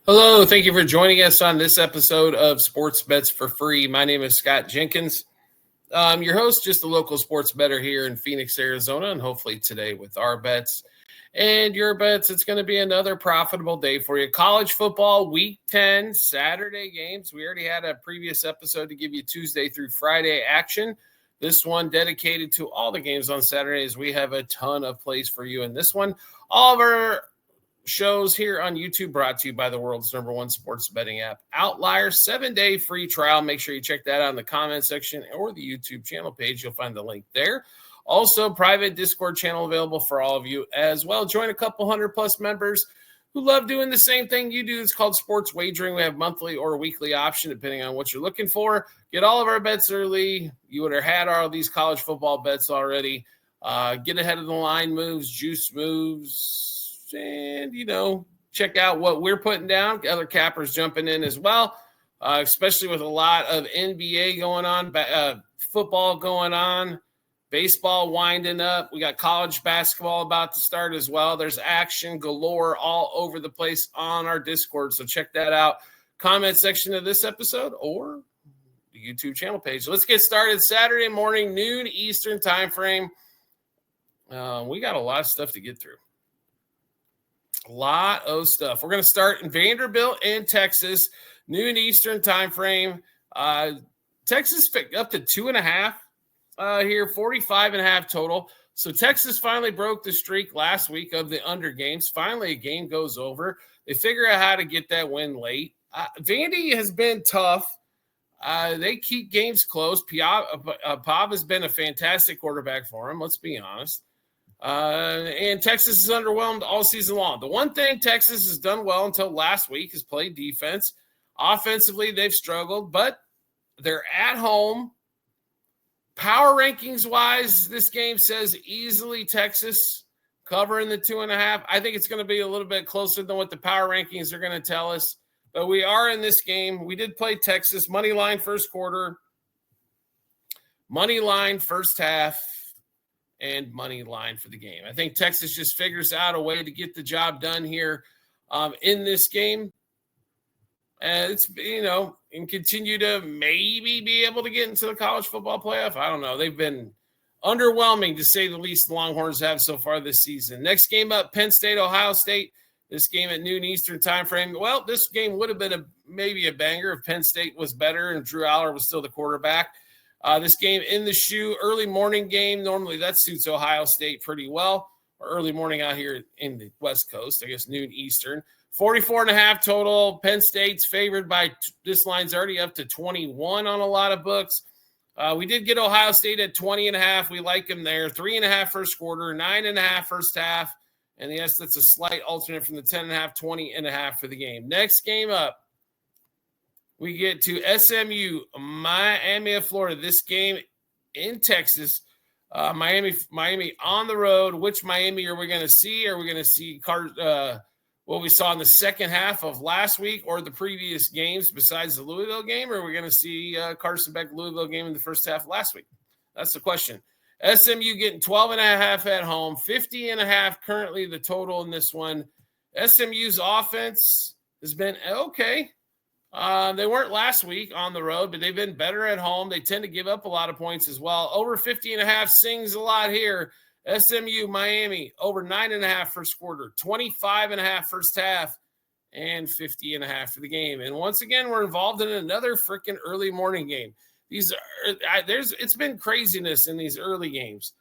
Hello, thank you for joining us on this episode of Sports Bets for Free. My name is Scott Jenkins. I'm your host, just a local sports bettor here in Phoenix, Arizona, and hopefully today with our bets and your bets, it's going to be another profitable day for you. College football, week 10, Saturday games. We already had a previous episode to give you Tuesday through Friday action. This one dedicated to all the games on Saturdays. We have a ton of plays for you in this one. All of our shows here on YouTube brought to you by the world's #1 sports betting app, Outlier. 7-day free trial. Make sure you check that out in the comment section or the YouTube channel page. You'll find the link there. Also, private Discord channel available for all of you as well. Join a couple 100+ members who love doing the same thing you do. It's called sports wagering. We have monthly or weekly option depending on what you're looking for. Get all of our bets early. You would have had all these college football bets already. Get ahead of the line moves, juice moves, and, check out what we're putting down. Other cappers jumping in as well, especially with a lot of NBA going on, football going on, baseball winding up. We got college basketball about to start as well. There's action galore all over the place on our Discord, so check that out. Comment section of this episode or the YouTube channel page. Let's get started. Saturday morning, noon Eastern time frame. We got a lot of stuff to get through. A lot of stuff. We're going to start in Vanderbilt and Texas, noon Eastern time frame. Texas picked up to 2.5 here, 45.5 total. So Texas finally broke the streak last week of the under games. Finally, a game goes over. They figure out how to get that win late. Vandy has been tough. They keep games close. Pav has been a fantastic quarterback for him, let's be honest. And Texas is underwhelmed all season long. The one thing Texas has done well until last week is play defense. Offensively, they've struggled, but they're at home. Power rankings-wise, this game says easily Texas covering the 2.5. I think it's going to be a little bit closer than what the power rankings are going to tell us. But we are in this game. We did play Texas. Money line first quarter. Money line first half. And money line for the game. I think Texas just figures out a way to get the job done here in this game. And it's, and continue to maybe be able to get into the college football playoff. I don't know. They've been underwhelming, to say the least, the Longhorns have so far this season. Next game up, Penn State, Ohio State. This game at noon Eastern time frame. Well, this game would have been maybe a banger if Penn State was better and Drew Aller was still the quarterback. This game in the shoe, early morning game. Normally that suits Ohio State pretty well. Or early morning out here in the West Coast, I guess noon Eastern. 44.5 total. Penn State's favored by, this line's already up to 21 on a lot of books. We did get Ohio State at 20.5. We like them there. 3.5 first quarter, 9.5 first half. And yes, that's a slight alternate from the 10.5, 20.5 for the game. Next game up. We get to SMU, Miami of Florida. This game in Texas, Miami on the road. Which Miami are we going to see? Are we going to see what we saw in the second half of last week or the previous games besides the Louisville game? Or are we going to see Carson Beck Louisville game in the first half of last week? That's the question. SMU getting 12.5 at home, 50.5 currently the total in this one. SMU's offense has been okay. They weren't last week on the road, but they've been better at home. They tend to give up a lot of points as well. Over 50.5 sings a lot here. SMU, Miami, over 9.5 first quarter, 25.5 first half, and 50.5 for the game. And once again, we're involved in another freaking early morning game. It's been craziness in these early games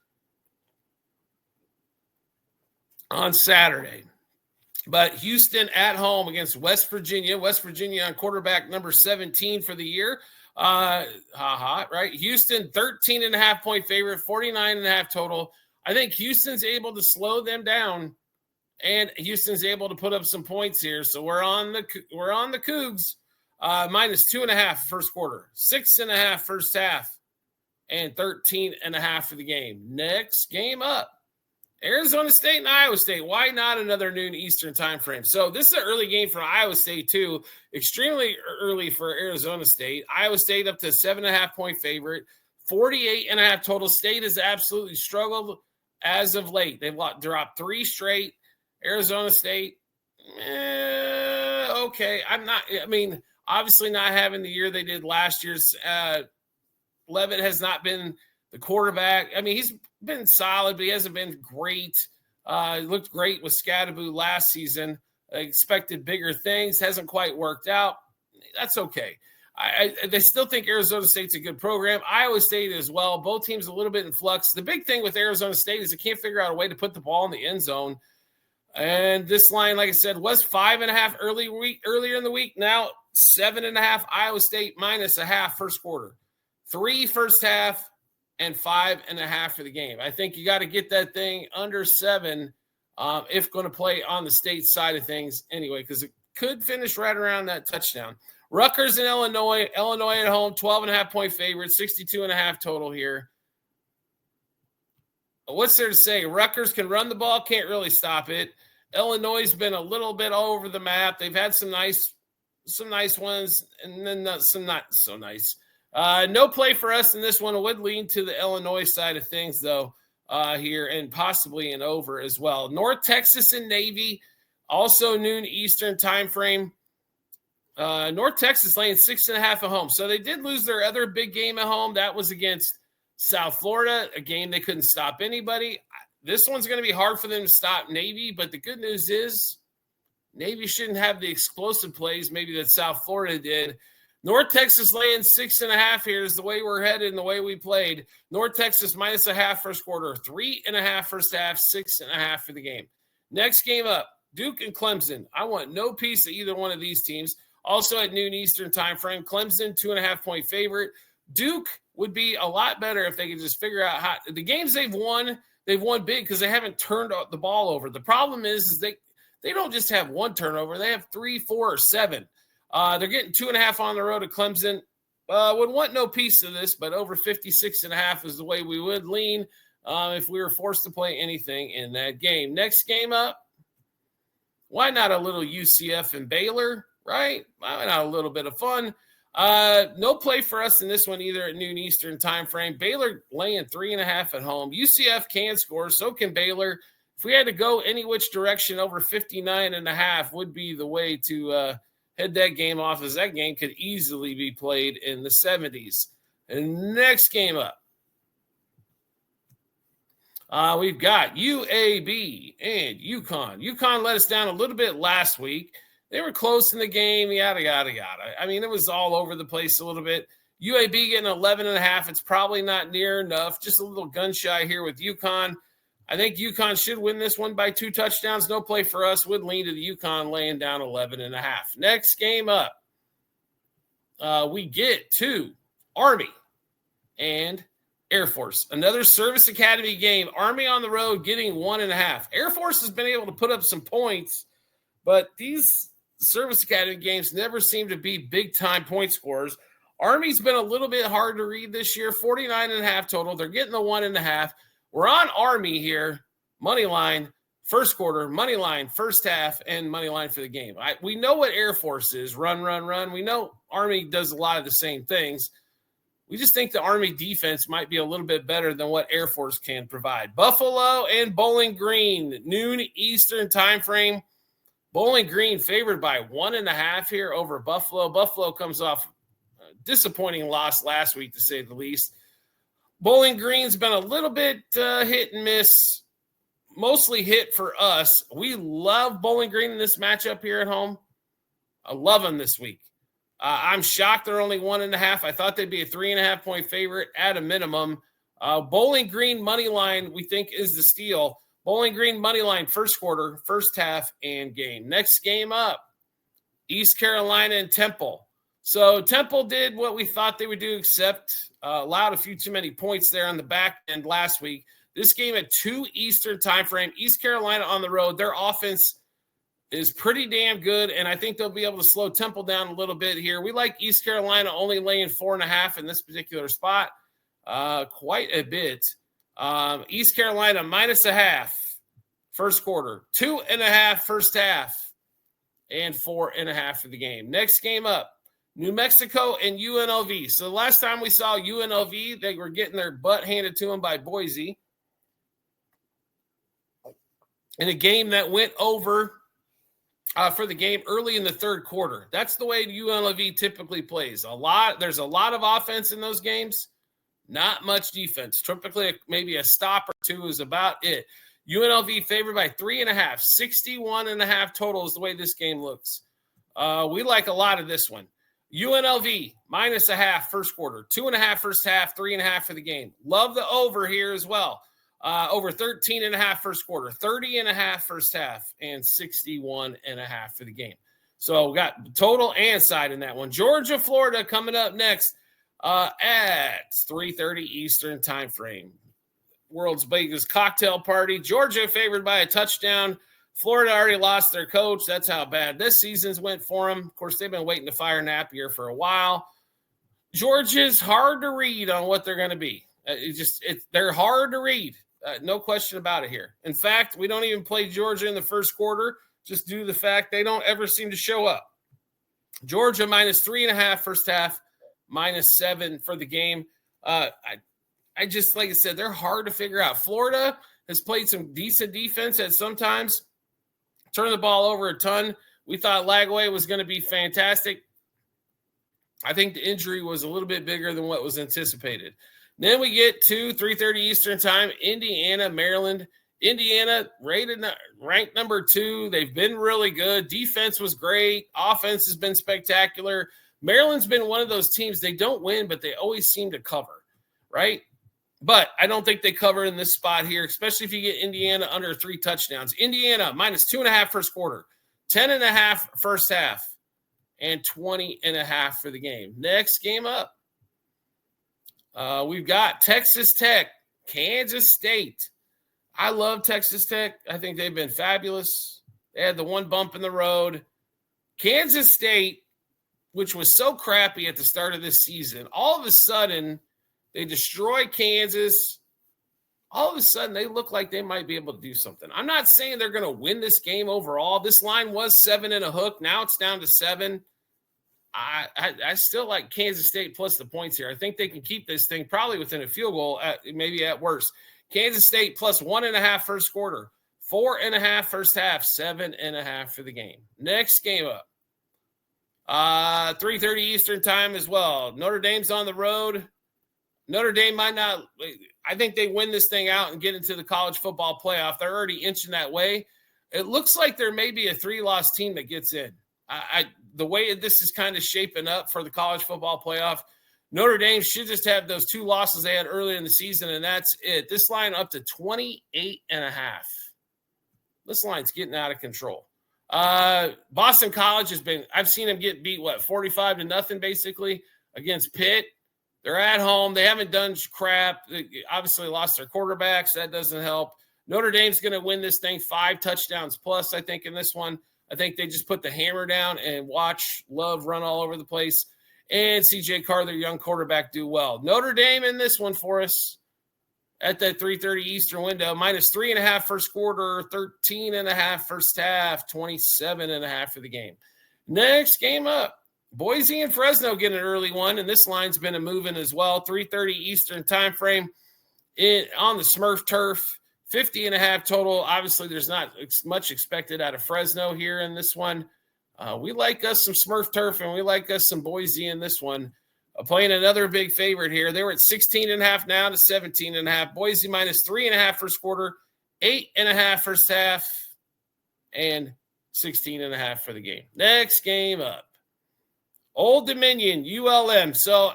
on Saturday. But Houston at home against West Virginia. West Virginia on quarterback number 17 for the year. Right? Houston, 13.5 point favorite, 49.5 total. I think Houston's able to slow them down, and Houston's able to put up some points here. So we're on the Cougs. Minus 2.5 first quarter, 6.5 first half, and 13.5 for the game. Next game up. Arizona State and Iowa State. Why not another noon Eastern time frame? So this is an early game for Iowa State too. Extremely early for Arizona State. Iowa State up to 7.5 point favorite. 48.5 total. State has absolutely struggled as of late. They've dropped 3 straight. Arizona State, okay. Obviously not having the year they did last year's. Levitt has not been the quarterback. I mean, he's been solid, but he hasn't been great. He looked great with Scadaboo last season. I expected bigger things. Hasn't quite worked out. That's okay. They still think Arizona State's a good program. Iowa State as well. Both teams a little bit in flux. The big thing with Arizona State is they can't figure out a way to put the ball in the end zone. And this line, like I said, was 5.5 earlier in the week. Now 7.5. Iowa State -0.5 first quarter. 3 first half and 5.5 for the game. I think you got to get that thing under 7 if going to play on the state side of things anyway, because it could finish right around that touchdown. Rutgers and Illinois. Illinois at home, 12.5-point favorite, 62.5 total here. What's there to say? Rutgers can run the ball, can't really stop it. Illinois has been a little bit all over the map. They've had some nice ones, and then some not so nice. No play for us in this one. It would lean to the Illinois side of things, though, here, and possibly an over as well. North Texas and Navy, also noon Eastern time frame. North Texas laying 6.5 at home. So they did lose their other big game at home. That was against South Florida, a game they couldn't stop anybody. This one's going to be hard for them to stop Navy, but the good news is Navy shouldn't have the explosive plays maybe that South Florida did. North Texas laying 6.5 here is the way we're headed and the way we played. North Texas -0.5 first quarter, 3.5 first half, 6.5 for the game. Next game up, Duke and Clemson. I want no piece of either one of these teams. Also at noon Eastern time frame, Clemson 2.5-point favorite. Duke would be a lot better if they could just figure out how the games they've won big because they haven't turned the ball over. The problem is they don't just have one turnover. They have 3, 4, or 7. They're getting 2.5 on the road at Clemson. Would want no piece of this, but over 56.5 is the way we would lean if we were forced to play anything in that game. Next game up, why not a little UCF and Baylor, right? Why not a little bit of fun? No play for us in this one either at noon Eastern time frame. Baylor laying 3.5 at home. UCF can score, so can Baylor. If we had to go any which direction, over 59.5 would be the way to head that game off, as that game could easily be played in the 70s. And next game up, we've got UAB and UConn. UConn let us down a little bit last week. They were close in the game, yada, yada, yada. I mean, it was all over the place a little bit. UAB getting 11.5. It's probably not near enough. Just a little gun shy here with UConn. I think UConn should win this one by 2 touchdowns. No play for us. Would lean to the UConn laying down 11.5. Next game up, we get to Army and Air Force. Another Service Academy game. Army on the road getting 1.5. Air Force has been able to put up some points, but these Service Academy games never seem to be big-time point scorers. Army's been a little bit hard to read this year, 49.5 total. They're getting the 1.5. We're on Army here, money line, first quarter, money line, first half, and money line for the game. We know what Air Force is, run, run, run. We know Army does a lot of the same things. We just think the Army defense might be a little bit better than what Air Force can provide. Buffalo and Bowling Green, noon Eastern time frame. Bowling Green favored by 1.5 here over Buffalo. Buffalo comes off a disappointing loss last week, to say the least. Bowling Green's been a little bit hit and miss, mostly hit for us. We love Bowling Green in this matchup here at home. I love them this week. I'm shocked they're only 1.5. I thought they'd be a 3.5-point favorite at a minimum. Bowling Green money line, we think, is the steal. Bowling Green money line, first quarter, first half, and game. Next game up, East Carolina and Temple. So Temple did what we thought they would do, except allowed a few too many points there on the back end last week. This game at 2 Eastern time frame. East Carolina on the road. Their offense is pretty damn good, and I think they'll be able to slow Temple down a little bit here. We like East Carolina only laying 4.5 in this particular spot, quite a bit. East Carolina -0.5 first quarter, 2.5 first half, and 4.5 for the game. Next game up, New Mexico and UNLV. So the last time we saw UNLV, they were getting their butt handed to them by Boise in a game that went over for the game early in the third quarter. That's the way UNLV typically plays. There's a lot of offense in those games, not much defense. Typically, maybe a stop or two is about it. UNLV favored by 3.5, 61.5 total is the way this game looks. We like a lot of this one. UNLV minus a half first quarter, 2.5 first half, 3.5 for the game. Love the over here as well. Over 13.5 first quarter, 30.5 first half, and 61.5 for the game. So we got total and side in that one. Georgia, Florida coming up next at 3:30 Eastern time frame. World's biggest cocktail party. Georgia favored by a touchdown. Florida already lost their coach. That's how bad this season's went for them. Of course, they've been waiting to fire Napier for a while. Georgia's hard to read on what they're going to be. They're hard to read. No question about it here. In fact, we don't even play Georgia in the first quarter just due to the fact they don't ever seem to show up. Georgia minus 3.5 first half, minus 7 for the game. I just, like I said, they're hard to figure out. Florida has played some decent defense at sometimes. Turned the ball over a ton. We thought Lagway was going to be fantastic. I think the injury was a little bit bigger than what was anticipated. Then we get to 3:30 Eastern time, Indiana, Maryland. Indiana ranked number 2. They've been really good. Defense was great. Offense has been spectacular. Maryland's been one of those teams. They don't win, but they always seem to cover, right? But I don't think they cover in this spot here, especially if you get Indiana under 3 touchdowns. Indiana minus 2.5 first quarter, 10.5 first half, and 20.5 for the game. Next game up, we've got Texas Tech, Kansas State. I love Texas Tech. I think they've been fabulous. They had the one bump in the road. Kansas State, which was so crappy at the start of this season, all of a sudden – they destroy Kansas. All of a sudden, they look like they might be able to do something. I'm not saying they're going to win this game overall. This line was 7 and a hook. Now it's down to 7. I still like Kansas State plus the points here. I think they can keep this thing probably within a field goal, maybe at worst. Kansas State plus 1.5 first quarter, 4.5 first half, 7.5 for the game. Next game up. 3:30 Eastern time as well. Notre Dame's on the road. Notre Dame might not – I think they win this thing out and get into the college football playoff. They're already inching that way. It looks like there may be a 3-loss team that gets in. The way this is kind of shaping up for the college football playoff, Notre Dame should just have those 2 losses they had earlier in the season, and that's it. This line up to 28.5. This line's getting out of control. Boston College has been – I've seen them get beat, 45-0 basically against Pitt. They're at home. They haven't done crap. They obviously lost their quarterbacks. That doesn't help. Notre Dame's going to win this thing 5 touchdowns plus, I think, in this one. I think they just put the hammer down and watch Love run all over the place. And C.J. Carr, their young quarterback, do well. Notre Dame in this one for us at that 3:30 Eastern window. Minus 3.5 first quarter, 13.5 first half, 27.5 for the game. Next game up. Boise and Fresno get an early one, and this line's been a moving as well. 3:30 Eastern time frame on the Smurf turf, 50.5 total. Obviously, there's not much expected out of Fresno here in this one. We like us some Smurf turf, and we like us some Boise in this one. Playing another big favorite here. They were at 16.5 now to 17.5. Boise minus 3.5 first quarter, 8.5 first half, and 16.5 for the game. Next game up. Old Dominion, ULM. So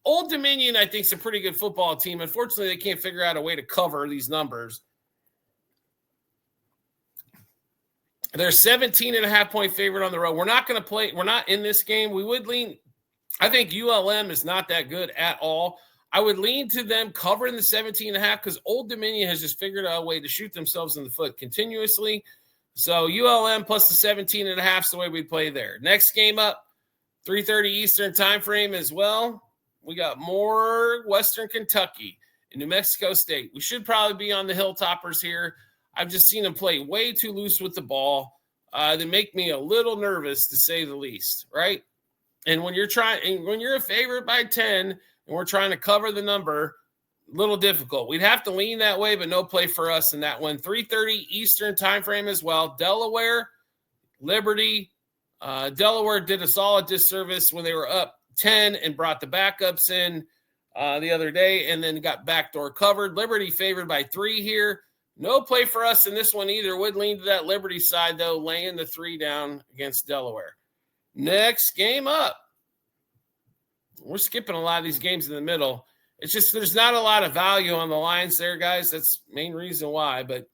Old Dominion, I think, is a pretty good football team. Unfortunately, they can't figure out a way to cover these numbers. They're 17.5 point favorite on the road. We're not going to play. We're not in this game. We would lean. I think ULM is not that good at all. I would lean to them covering the 17.5 because Old Dominion has just figured out a way to shoot themselves in the foot continuously. So ULM plus the 17.5 is the way we play there. Next game up. 3:30 Eastern time frame as well. We got more Western Kentucky and New Mexico State. We should probably be on the Hilltoppers here. I've just seen them play way too loose with the ball. They make me a little nervous, to say the least, right? And when you're a favorite by 10 and we're trying to cover the number, a little difficult. We'd have to lean that way, but no play for us in that one. 3:30 Eastern time frame as well. Delaware Liberty. Delaware did us all a disservice when they were up 10 and brought the backups in the other day and then got backdoor covered. Liberty favored by 3 here. No play for us in this one either. Would lean to that Liberty side, though, laying the 3 down against Delaware. Next game up. We're skipping a lot of these games in the middle. It's just there's not a lot of value on the lines there, guys. That's the main reason why. But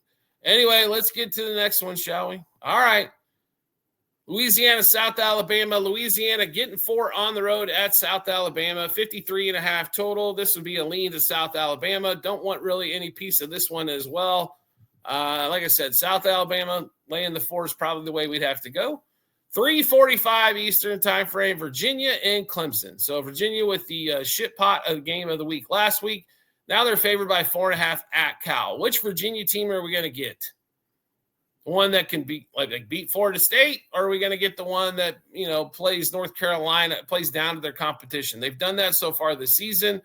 anyway, let's get to the next one, shall we? All right. Louisiana, South Alabama. Louisiana getting 4 on the road at South Alabama, 53.5 total. This would be a lean to South Alabama. Don't want really any piece of this one as well. Like I said, South Alabama laying the 4 is probably the way we'd have to go. 3:45 Eastern time frame, Virginia and Clemson. So Virginia with the shit pot of the game of the week last week. Now they're favored by 4.5 at Cal. Which Virginia team are we going to get? One that can beat Florida State, or are we going to get the one that, plays North Carolina, plays down to their competition? They've done that so far this season.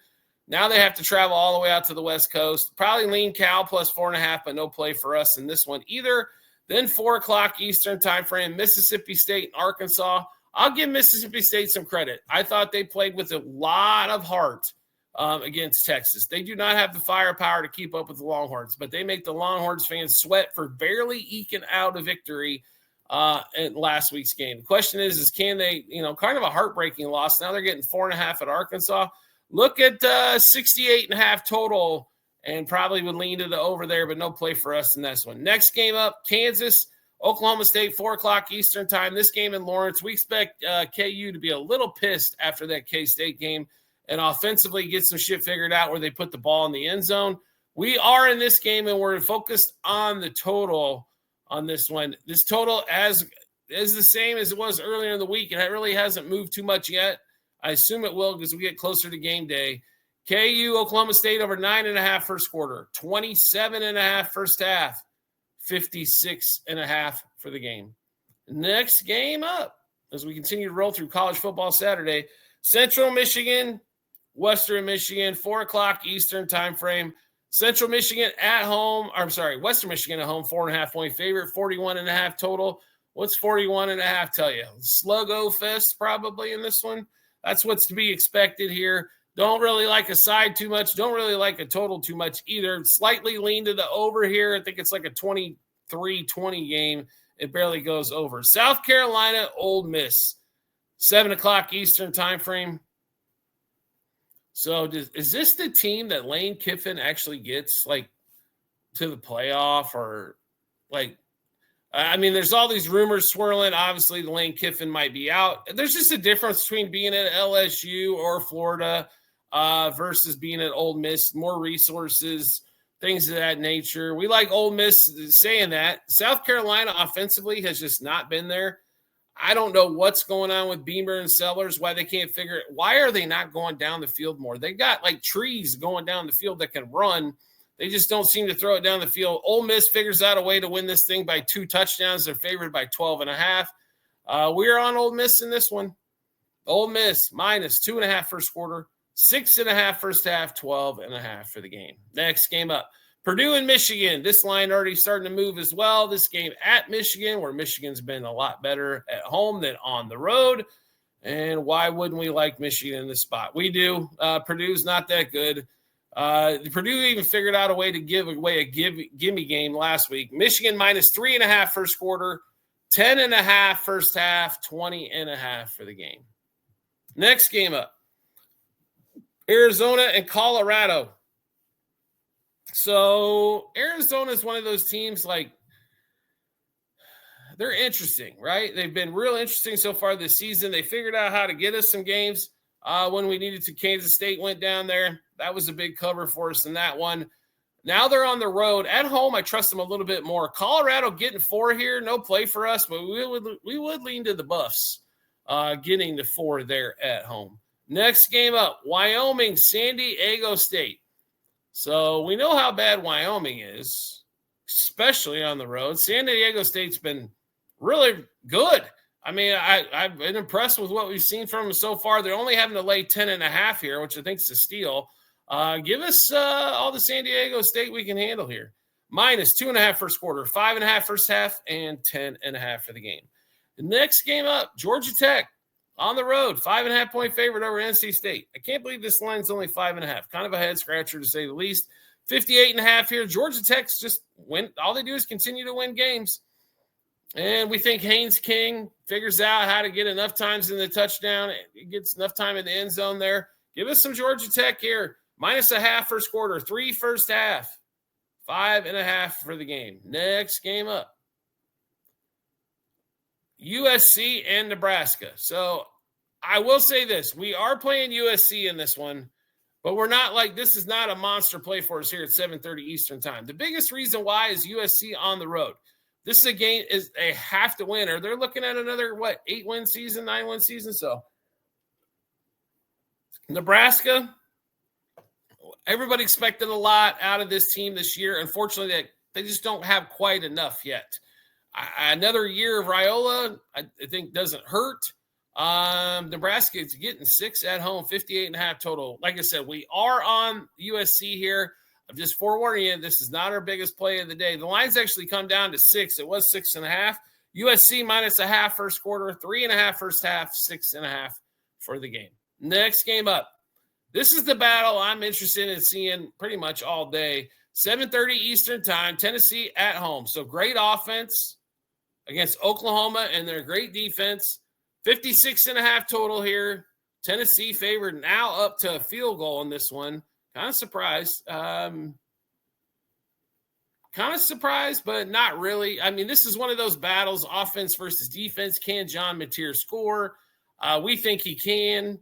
Now they have to travel all the way out to the West Coast. Probably lean Cal plus 4.5, but no play for us in this one either. Then 4 o'clock Eastern time frame, Mississippi State and Arkansas. I'll give Mississippi State some credit. I thought they played with a lot of heart against Texas. They do not have the firepower to keep up with the Longhorns, but they make the Longhorns fans sweat for barely eking out a victory in last week's game. The question is can they, kind of a heartbreaking loss. Now they're getting 4.5 at Arkansas. Look at 68.5 total and probably would lean to the over there, but no play for us in this one. Next game up, Kansas, Oklahoma State, 4 o'clock Eastern time. This game in Lawrence, we expect KU to be a little pissed after that K-State game and offensively get some shit figured out where they put the ball in the end zone. We are in this game, and we're focused on the total on this one. This total is the same as it was earlier in the week, and it really hasn't moved too much yet. I assume it will because we get closer to game day. KU, Oklahoma State over 9.5 first quarter, 27.5 first half, 56.5 for the game. Next game up, as we continue to roll through college football Saturday, Central Michigan, Western Michigan, 4 o'clock Eastern time frame. Central Michigan at home. Western Michigan at home, 4.5 point favorite, 41.5 total. What's 41.5 tell you? Sluggo fest probably in this one. That's what's to be expected here. Don't really like a side too much. Don't really like a total too much either. Slightly lean to the over here. I think it's like a 23-20 game. It barely goes over. South Carolina, Ole Miss, 7 o'clock Eastern time frame. So is this the team that Lane Kiffin actually gets to the playoff or there's all these rumors swirling. Obviously, the Lane Kiffin might be out. There's just a difference between being at LSU or Florida versus being at Ole Miss. More resources, things of that nature. We like Ole Miss saying that. South Carolina offensively has just not been there. I don't know what's going on with Beamer and Sellers, why they can't figure it. Why are they not going down the field more? They got trees going down the field that can run. They just don't seem to throw it down the field. Ole Miss figures out a way to win this thing by 2 touchdowns. They're favored by 12.5. We're on Ole Miss in this one. Ole Miss minus 2.5 first quarter, 6.5 first half, 12.5 for the game. Next game up, Purdue and Michigan. This line already starting to move as well. This game at Michigan, where Michigan's been a lot better at home than on the road. And why wouldn't we like Michigan in this spot? We do. Purdue's not that good. Purdue even figured out a way to give away a gimme game last week. Michigan minus 3.5 first quarter, 10.5 first half, 20.5 for the game. Next game up, Arizona and Colorado. So Arizona is one of those teams they're interesting, right? They've been real interesting so far this season. They figured out how to get us some games when we needed to. Kansas State went down there. That was a big cover for us in that one. Now they're on the road. At home, I trust them a little bit more. Colorado getting 4 here, no play for us, but we would lean to the Buffs getting the 4 there at home. Next game up, Wyoming, San Diego State. So we know how bad Wyoming is, especially on the road. San Diego State's been really good. I mean, I've been impressed with what we've seen from them so far. They're only having to lay 10.5 here, which I think is a steal. Give us all the San Diego State we can handle here. Minus 2.5 first quarter, 5.5 first half, and 10.5 for the game. The next game up, Georgia Tech on the road, 5.5-point favorite over NC State. I can't believe this line's only 5.5. Kind of a head scratcher to say the least. 58.5 here. Georgia Tech's just win. All they do is continue to win games. And we think Haynes King figures out how to get enough times in the touchdown. He gets enough time in the end zone there. Give us some Georgia Tech here. -0.5 first quarter, 3 first half, 5.5 for the game. Next game up, USC and Nebraska. So I will say this. We are playing USC in this one, but we're not like this is not a monster play for us here at 7:30 Eastern time. The biggest reason why is USC on the road. This is a game is they have to win, or they're looking at another, 8-win season, 9-win season. So Nebraska, everybody expected a lot out of this team this year. Unfortunately, they just don't have quite enough yet. Another year of Raiola, I think, doesn't hurt. Nebraska is getting 6 at home, 58.5 total. Like I said, we are on USC here. I'm just forewarning you, this is not our biggest play of the day. The line's actually come down to 6. It was 6.5. USC -0.5 first quarter, 3.5 first half, 6.5 for the game. Next game up. This is the battle I'm interested in seeing pretty much all day. 7:30 Eastern time, Tennessee at home. So great offense against Oklahoma and their great defense. 56.5 total here. Tennessee favored now up to a field goal in this one. Kind of surprised. But not really. I mean, this is one of those battles, offense versus defense. Can John Mateer score? We think he can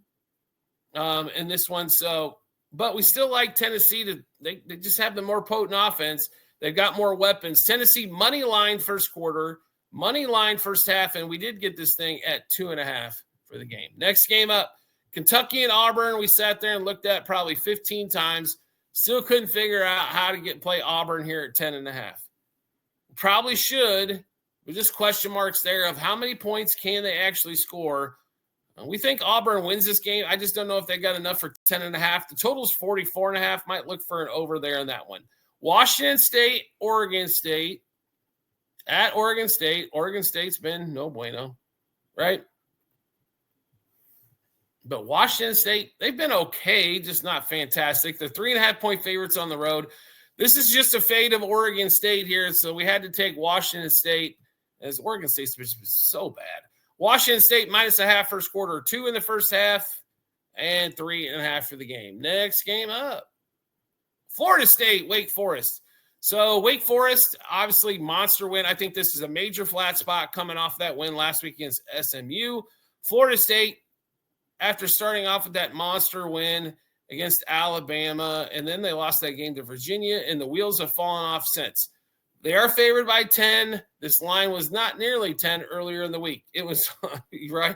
in this one. So, but we still like Tennessee. They just have the more potent offense. They've got more weapons. Tennessee money line first quarter, money line first half, and we did get this thing at 2.5 for the game. Next game up. Kentucky and Auburn, we sat there and looked at probably 15 times. Still couldn't figure out how to play Auburn here at 10.5. Probably should, but just question marks there of how many points can they actually score. We think Auburn wins this game. I just don't know if they got enough for 10.5. The total's 44.5. Might look for an over there on that one. Washington State, Oregon State. At Oregon State. Oregon State's been no bueno, right? But Washington State, they've been okay, just not fantastic. They're 3.5-point favorites on the road. This is just a fate of Oregon State here, so we had to take Washington State, as Oregon State's been so bad. Washington State -0.5 first quarter, 2 in the first half, and 3.5 for the game. Next game up, Florida State, Wake Forest. So Wake Forest, obviously monster win. I think this is a major flat spot coming off that win last week against SMU. Florida State, after starting off with that monster win against Alabama, and then they lost that game to Virginia, and the wheels have fallen off since. They are favored by 10. This line was not nearly 10 earlier in the week. It was, right?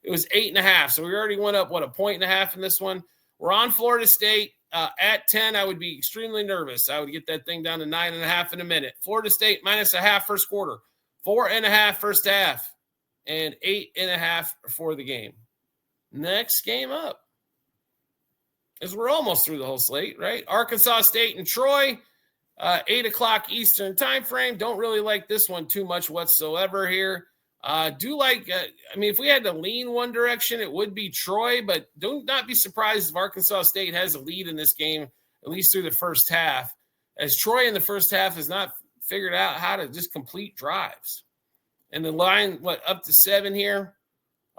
It was 8.5. So we already went up, 1.5 in this one. We're on Florida State. At 10, I would be extremely nervous. I would get that thing down to 9.5 in a minute. Florida State -0.5 first quarter, 4.5 first half, and 8.5 for the game. Next game up, as we're almost through the whole slate, right? Arkansas State and Troy, 8 o'clock Eastern time frame. Don't really like this one too much whatsoever here. If we had to lean one direction, it would be Troy, but do not be surprised if Arkansas State has a lead in this game, at least through the first half, as Troy in the first half has not figured out how to just complete drives. And the line, up to 7 here?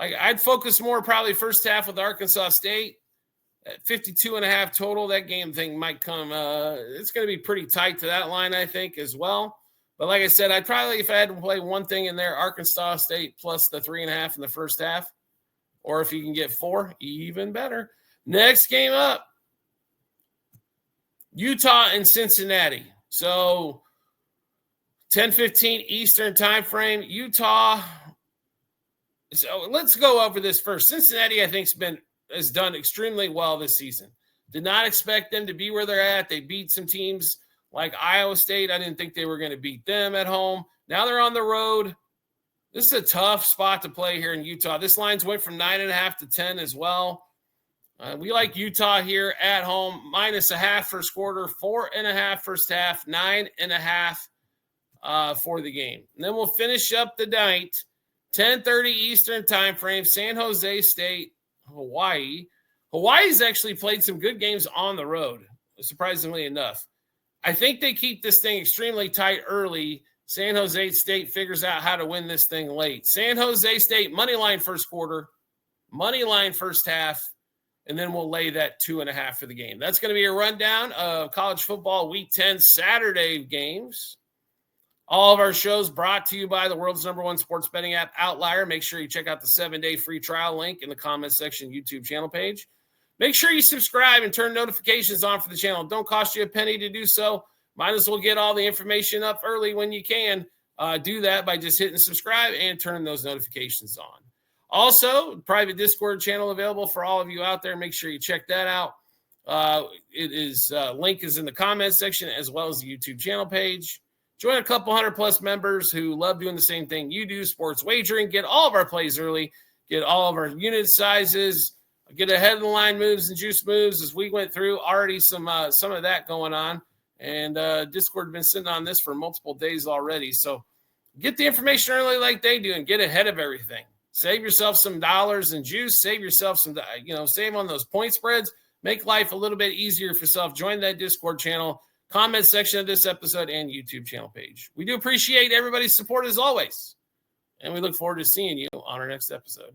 I'd focus more probably first half with Arkansas State at 52.5 total. That game thing might come. It's going to be pretty tight to that line, I think, as well. But like I said, I'd probably, if I had to play one thing in there, Arkansas State plus the 3.5 in the first half. Or if you can get 4, even better. Next game up, Utah and Cincinnati. So 10:15 Eastern time frame. Utah. So let's go over this first. Cincinnati, I think, has done extremely well this season. Did not expect them to be where they're at. They beat some teams like Iowa State. I didn't think they were going to beat them at home. Now they're on the road. This is a tough spot to play here in Utah. This line's went from 9.5 to 10 as well. We like Utah here at home, -0.5 first quarter, 4.5 first half, 9.5 for the game. And then we'll finish up the night 10:30 Eastern time frame, San Jose State, Hawaii. Hawaii's actually played some good games on the road, surprisingly enough. I think they keep this thing extremely tight early. San Jose State figures out how to win this thing late. San Jose State, money line first quarter, money line first half, and then we'll lay that 2.5 for the game. That's going to be a rundown of college football week 10 Saturday games. All of our shows brought to you by the world's #1 sports betting app, Outlier. Make sure you check out the 7-day free trial link in the comments section YouTube channel page. Make sure you subscribe and turn notifications on for the channel. Don't cost you a penny to do so. Might as well get all the information up early when you can. Do that by just hitting subscribe and turn those notifications on. Also, private Discord channel available for all of you out there. Make sure you check that out. Link is in the comments section as well as the YouTube channel page. Join a couple 100+ members who love doing the same thing you do, sports wagering. Get all of our plays early. Get all of our unit sizes. Get ahead of the line moves and juice moves as we went through. Already some of that going on. And Discord has been sitting on this for multiple days already. So get the information early like they do and get ahead of everything. Save yourself some dollars and juice. Save yourself some, save on those point spreads. Make life a little bit easier for yourself. Join that Discord channel, comment section of this episode, and YouTube channel page. We do appreciate everybody's support as always. And we look forward to seeing you on our next episode.